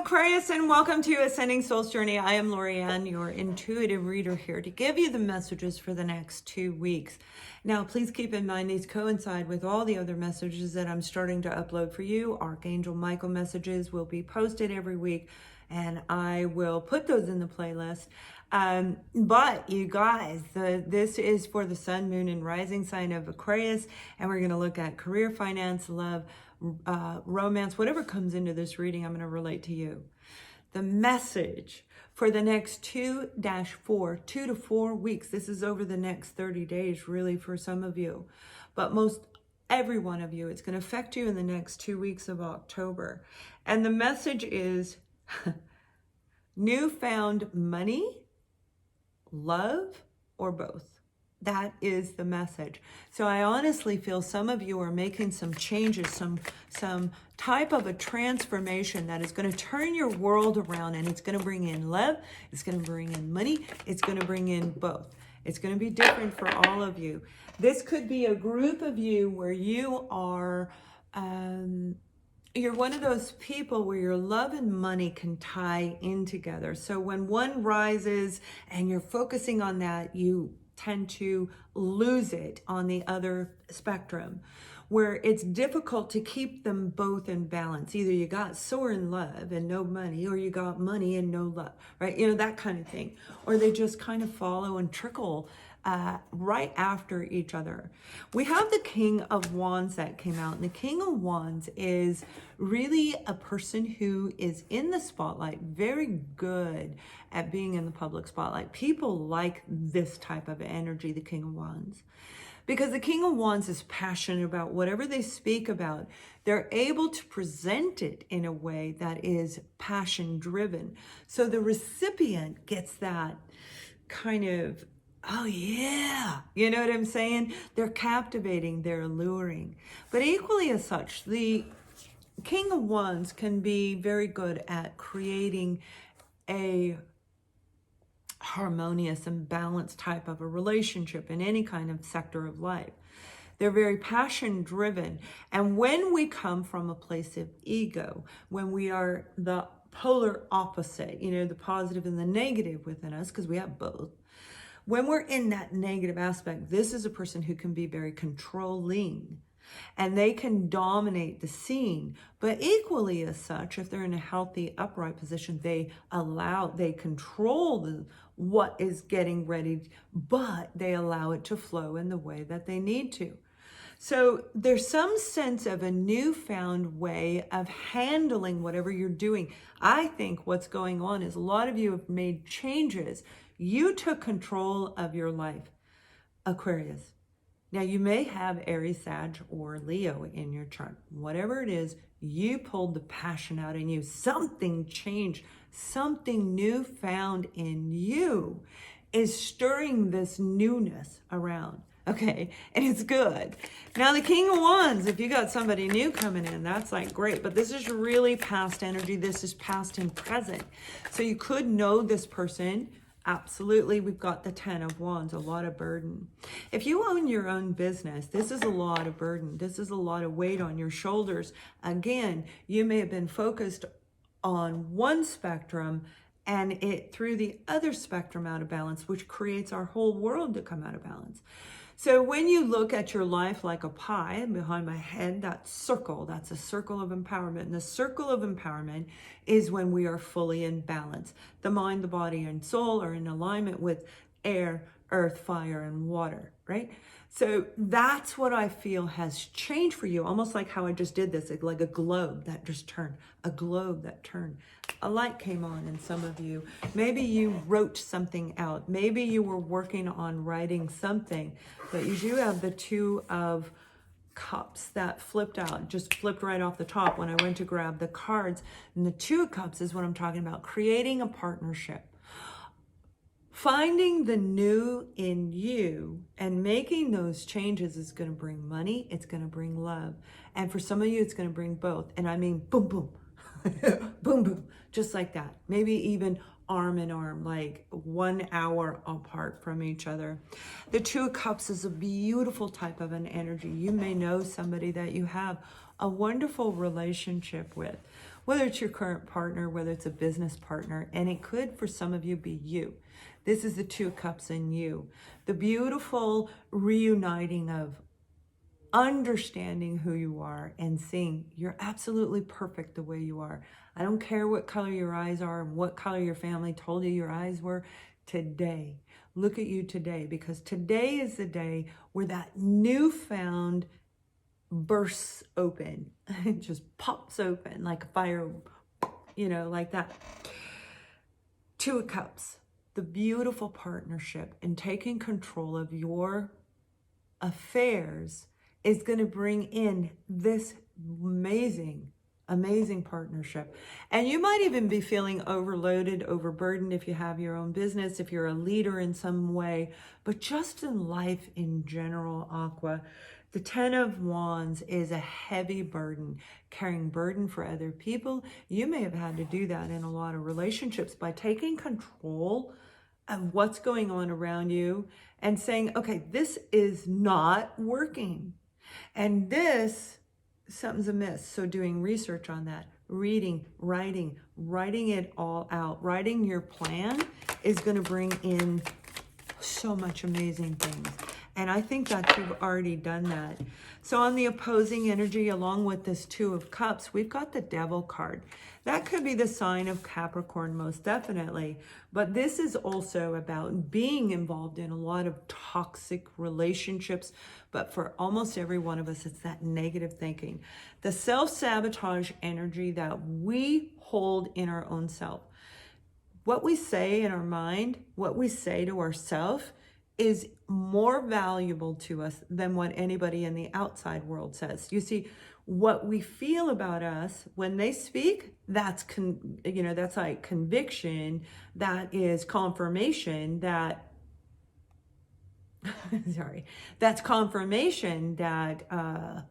Aquarius, and welcome to Ascending Soul's Journey. I am Lorianne, your intuitive reader, here to give you the messages for the next 2 weeks. Now, please keep in mind these coincide with all the other messages that I'm starting to upload for you. Archangel Michael messages will be posted every week, and I will put those in the playlist. But you guys, this is for the sun, moon, and rising sign of Aquarius, and we're going to look at career, finance, love, romance, whatever comes into this reading, I'm going to relate to you. The message for the next 2 to 4 weeks, this is over the next 30 days, really, for some of you, but most every one of you, it's going to affect you in the next 2 weeks of October. And the message is newfound money, love, or both. That is the message. So I honestly feel some of you are making some changes, some type of a transformation that is going to turn your world around, and it's going to bring in love, it's going to bring in money, it's going to bring in both. It's going to be different for all of you. This could be a group of you where you are you're one of those people where your love and money can tie in together. So when one rises and you're focusing on that, you tend to lose it on the other spectrum, where it's difficult to keep them both in balance. Either you got soaring love and no money, or you got money and no love, right? You know, that kind of thing. Or they just kind of follow and trickle right after each other. We have the King of Wands that came out, and the King of Wands is really a person who is in the spotlight, very good at being in the public spotlight. People like this type of energy, the King of Wands, because the King of Wands is passionate about whatever they speak about. They're able to present it in a way that is passion driven. So the recipient gets that kind of, oh yeah, you know what I'm saying? They're captivating, they're alluring. But equally as such, the King of Wands can be very good at creating a harmonious and balanced type of a relationship in any kind of sector of life. They're very passion driven. And when we come from a place of ego, when we are the polar opposite, you know, the positive and the negative within us, because we have both. When we're in that negative aspect, this is a person who can be very controlling, and they can dominate the scene. But equally as such, if they're in a healthy, upright position, they control what is getting ready, but they allow it to flow in the way that they need to. So there's some sense of a newfound way of handling whatever you're doing. I think what's going on is a lot of you have made changes. You took control of your life, Aquarius. Now, you may have Aries, Sag, or Leo in your chart. Whatever it is, you pulled the passion out in you. Something changed. Something new found in you is stirring this newness around. Okay, and it's good. Now, the King of Wands, if you got somebody new coming in, that's like great. But this is really past energy. This is past and present. So you could know this person. Absolutely, we've got the 10 of Wands, a lot of burden. If you own your own business, this is a lot of burden. This is a lot of weight on your shoulders. Again, you may have been focused on one spectrum and it threw the other spectrum out of balance, which creates our whole world to come out of balance. So when you look at your life like a pie, and behind my head, that circle, that's a circle of empowerment. And the circle of empowerment is when we are fully in balance. The mind, the body, and soul are in alignment with air, earth, fire, and water, right? So that's what I feel has changed for you, almost like how I just did this, like a globe that just turned, a globe that turned. A light came on in some of you. Maybe you wrote something out. Maybe you were working on writing something, but you do have the 2 of Cups that flipped out, just flipped right off the top when I went to grab the cards. And the 2 of Cups is what I'm talking about, creating a partnership. Finding the new in you and making those changes is going to bring money. It's going to bring love. And for some of you, it's going to bring both. And I mean, boom, boom, boom, boom, just like that. Maybe even arm in arm, like 1 hour apart from each other. The 2 of Cups is a beautiful type of an energy. You may know somebody that you have a wonderful relationship with, whether it's your current partner, whether it's a business partner, and it could, for some of you, be you. This is the Two of Cups in you. The beautiful reuniting of understanding who you are and seeing you're absolutely perfect the way you are. I don't care what color your eyes are and what color your family told you your eyes were. Today, look at you today, because today is the day where that newfound bursts open. It just pops open like a fire, like that. Two of Cups, the beautiful partnership and taking control of your affairs is going to bring in this amazing partnership. And you might even be feeling overloaded, overburdened if you have your own business, if you're a leader in some way, but just in life in general, Aqua, the Ten of Wands is a heavy burden, carrying burden for other people. You may have had to do that in a lot of relationships by taking control of what's going on around you and saying, okay, this is not working. And something's amiss. So doing research on that, reading, writing it all out, writing your plan is going to bring in so much amazing things. And I think that you've already done that. So on the opposing energy, along with this Two of Cups, we've got the Devil card. That could be the sign of Capricorn, most definitely. But this is also about being involved in a lot of toxic relationships. But for almost every one of us, it's that negative thinking. The self-sabotage energy that we hold in our own self. What we say in our mind, what we say to ourselves, is more valuable to us than what anybody in the outside world says. You see, what we feel about us when they speak, that's like conviction, that is confirmation that that's confirmation that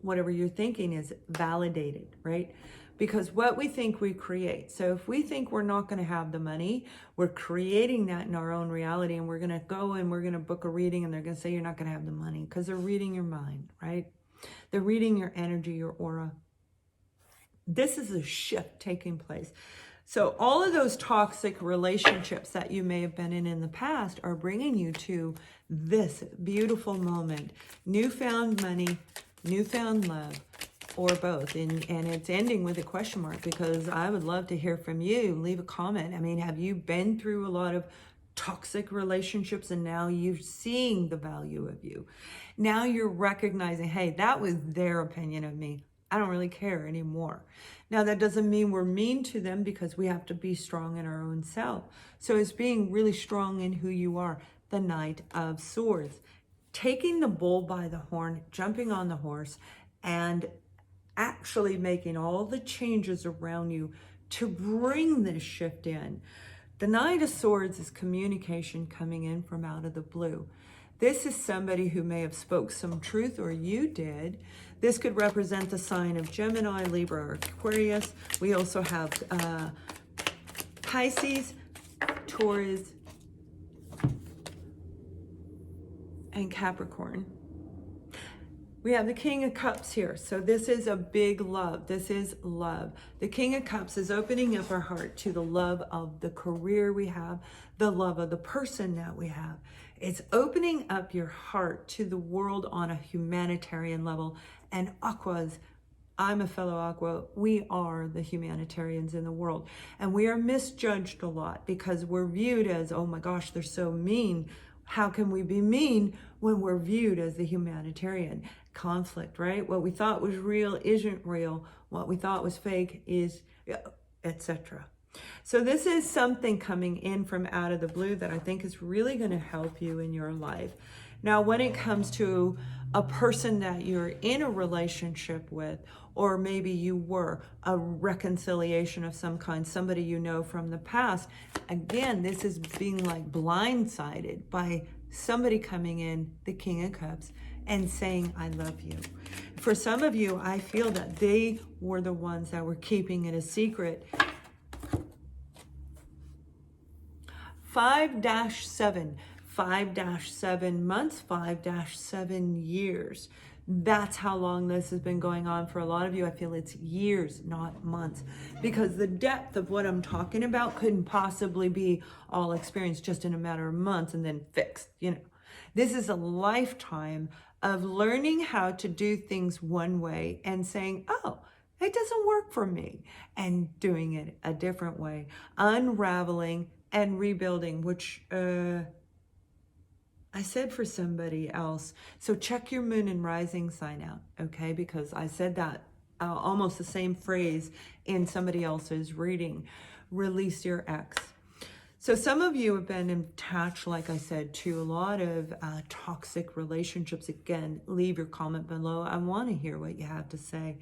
whatever you're thinking is validated, right? Because what we think we create. So if we think we're not going to have the money, we're creating that in our own reality, and we're going to go and we're going to book a reading and they're going to say you're not going to have the money because they're reading your mind, right? They're reading your energy, your aura. This is a shift taking place. So all of those toxic relationships that you may have been in the past are bringing you to this beautiful moment. Newfound money, newfound love, or both. And it's ending with a question mark, because I would love to hear from you. Leave a comment. I mean, have you been through a lot of toxic relationships and now you're seeing the value of you? Now you're recognizing, hey, that was their opinion of me. I don't really care anymore. Now, that doesn't mean we're mean to them, because we have to be strong in our own self. So it's being really strong in who you are. The Knight of Swords. Taking the bull by the horn, jumping on the horse, and actually making all the changes around you to bring this shift in. The Knight of Swords is communication coming in from out of the blue. This is somebody who may have spoke some truth, or you did. This could represent the sign of Gemini, Libra, or Aquarius. We also have Pisces, Taurus, and Capricorn. We have the King of Cups here. So this is a big love. This is love. The King of Cups is opening up our heart to the love of the career we have, the love of the person that we have. It's opening up your heart to the world on a humanitarian level. And Aquas, I'm a fellow Aqua, we are the humanitarians in the world. And we are misjudged a lot because we're viewed as, oh my gosh, they're so mean. How can we be mean when we're viewed as the humanitarian? Conflict, right? What we thought was real isn't real. What we thought was fake is, etc. So this is something coming in from out of the blue that I think is really going to help you in your life. Now, when it comes to a person that you're in a relationship with, or maybe you were, a reconciliation of some kind, somebody you know from the past, again, this is being like blindsided by somebody coming in, the King of Cups, and saying, I love you. For some of you, I feel that they were the ones that were keeping it a secret. 5-7 months, 5-7 years. That's how long this has been going on for a lot of you. I feel it's years, not months, because the depth of what I'm talking about couldn't possibly be all experienced just in a matter of months and then fixed. This is a lifetime of learning how to do things one way and saying, oh, it doesn't work for me, and doing it a different way, unraveling and rebuilding, which I said for somebody else. So check your moon and rising sign out, okay? Because I said that almost the same phrase in somebody else's reading. Release your ex. So some of you have been attached, like I said, to a lot of toxic relationships. Again, leave your comment below. I want to hear what you have to say.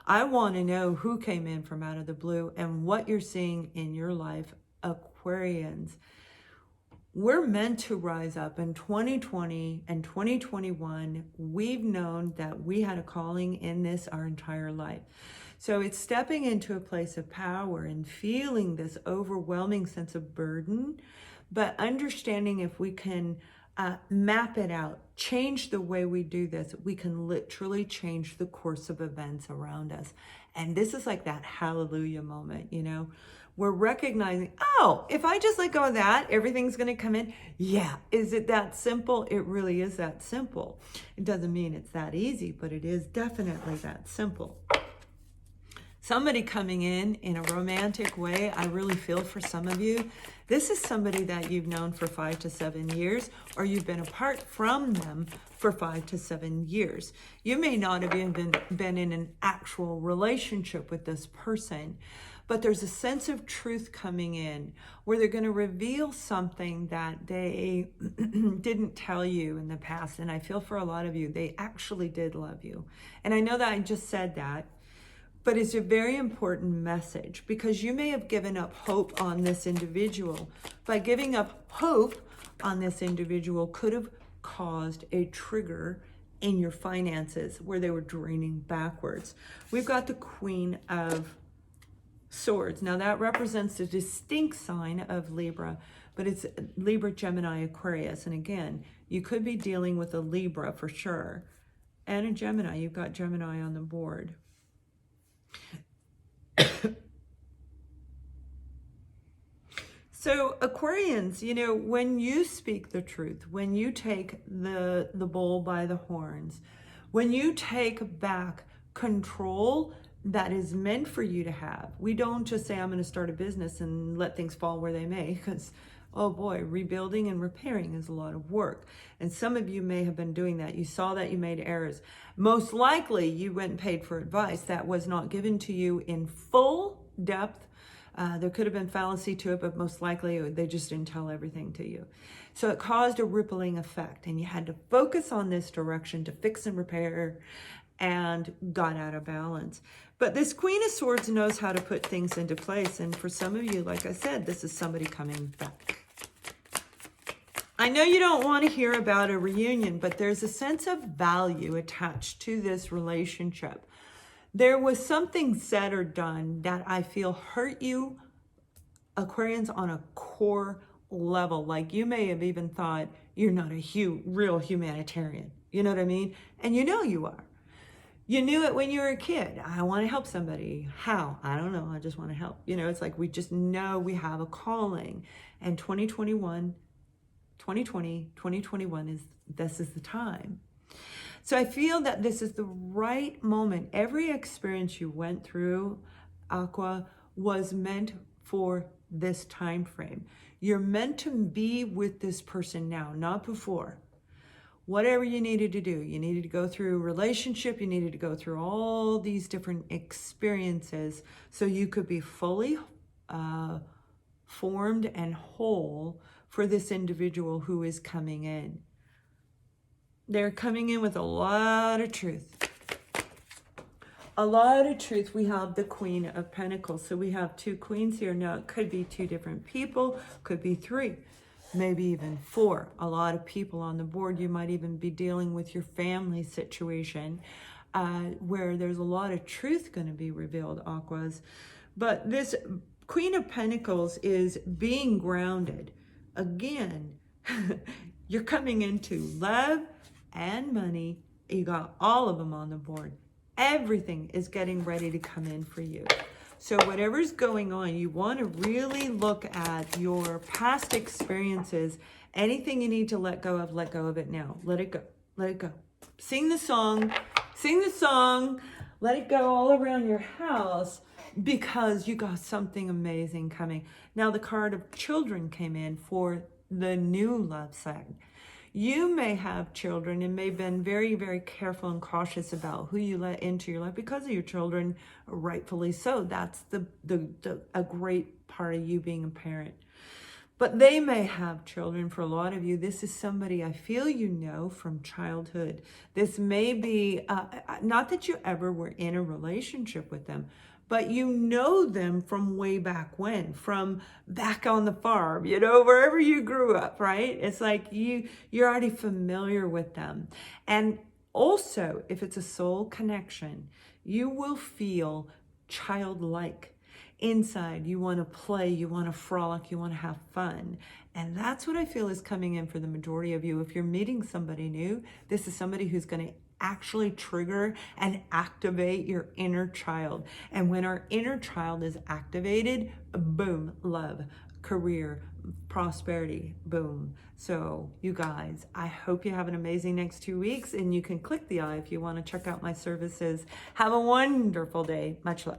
I want to know who came in from out of the blue and what you're seeing in your life, Aquarians. We're meant to rise up. In 2020 and 2021, we've known that we had a calling in this our entire life. So it's stepping into a place of power and feeling this overwhelming sense of burden, but understanding if we can map it out, change the way we do this, we can literally change the course of events around us. And this is like that hallelujah moment, We're recognizing, oh, if I just let go of that, everything's going to come in. Yeah. Is it that simple? It really is that simple. It doesn't mean it's that easy, but it is definitely that simple. Somebody coming in a romantic way, I really feel for some of you. This is somebody that you've known for 5 to 7 years, or you've been apart from them for 5 to 7 years. You may not have even been in an actual relationship with this person, but there's a sense of truth coming in where they're going to reveal something that they didn't tell you in the past. And I feel for a lot of you, they actually did love you. And I know that I just said that, but it's a very important message because you may have given up hope on this individual. By giving up hope on this individual could have caused a trigger in your finances where they were draining backwards. We've got the Queen of Swords. Now that represents a distinct sign of Libra, but it's Libra, Gemini, Aquarius. And again, you could be dealing with a Libra for sure. And a Gemini. You've got Gemini on the board. So Aquarians, when you speak the truth, when you take the bull by the horns, when you take back control that is meant for you to have, we don't just say, I'm going to start a business and let things fall where they may, because, oh boy, rebuilding and repairing is a lot of work. And some of you may have been doing that. You saw that you made errors. Most likely you went and paid for advice that was not given to you in full depth. There could have been fallacy to it, but most likely they just didn't tell everything to you. So it caused a rippling effect, and you had to focus on this direction to fix and repair, and got out of balance. But this Queen of Swords knows how to put things into place. And for some of you, like I said, this is somebody coming back. I know you don't want to hear about a reunion, but there's a sense of value attached to this relationship. There was something said or done that I feel hurt you, Aquarians, on a core level. Like you may have even thought you're not a real humanitarian. You know what I mean? And you are. You knew it when you were a kid. I want to help somebody. How? I don't know. I just want to help. It's like we just know we have a calling. And 2020, 2021 this is the time. So I feel that this is the right moment. Every experience you went through, Aqua, was meant for this time frame. You're meant to be with this person now, not before. Whatever you needed to do, you needed to go through a relationship, you needed to go through all these different experiences so you could be fully formed and whole for this individual who is coming in. They're coming in with a lot of truth. A lot of truth. We have the Queen of Pentacles. So we have 2 queens here. Now it could be 2 different people, could be 3. Maybe even 4. A lot of people on the board. You might even be dealing with your family situation where there's a lot of truth going to be revealed, Aquas. But this Queen of Pentacles is being grounded. Again, you're coming into love and money You got all of them on the board. Everything is getting ready to come in for you. So whatever's going on, you want to really look at your past experiences. Anything you need to let go of it now. Let it go. Let it go. Sing the song. Sing the song. Let it go all around your house, because you got something amazing coming. Now the card of children came in for the new love sign. You may have children and may have been very, very careful and cautious about who you let into your life because of your children, rightfully so. That's a great part of you being a parent. But they may have children. For a lot of you, this is somebody I feel you know from childhood. This may be, not that you ever were in a relationship with them, but you know them from way back when, from back on the farm, you know, wherever you grew up, right? It's like you're already familiar with them. And also, if it's a soul connection, you will feel childlike. Inside, you want to play, you want to frolic, you want to have fun. And that's what I feel is coming in for the majority of you. If you're meeting somebody new, this is somebody who's going to actually trigger and activate your inner child. And when our inner child is activated, boom, love, career, prosperity, boom. So you guys, I hope you have an amazing next 2 weeks, and you can click the eye if you want to check out my services. Have a wonderful day. Much love.